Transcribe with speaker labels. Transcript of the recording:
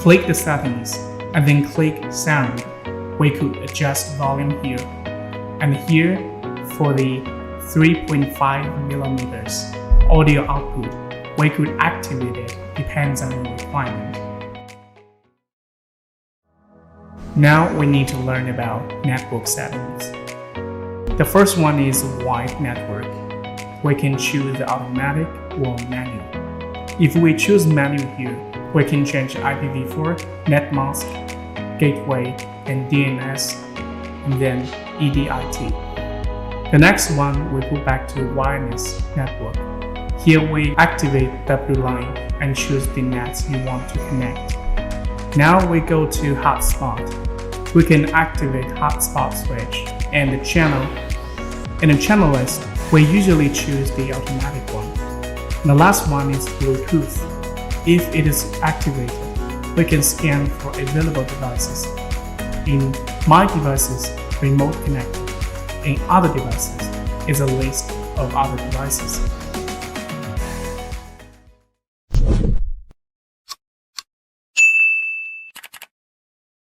Speaker 1: click the settings and then click sound. We could adjust volume here. And here for the 3.5 millimeters audio output, we could activate it, depends on your requirement. Now we need to learn about network settings. The first one is wide network. We can choose the automatic or manual. If we choose manual here, we can change IPv4, net mask, gateway, and DNS, and then EDIT. The next one we go back to wireless network. Here we activate W-line and choose the nets you want to connect. Now we go to hotspot. We can activate hotspot switch and the channel. In the channel list, we usually choose the automatic one. And the last one is Bluetooth. If it is activated, we can scan for available devices. In My Devices, Remote Connected. In Other Devices is a list of other devices.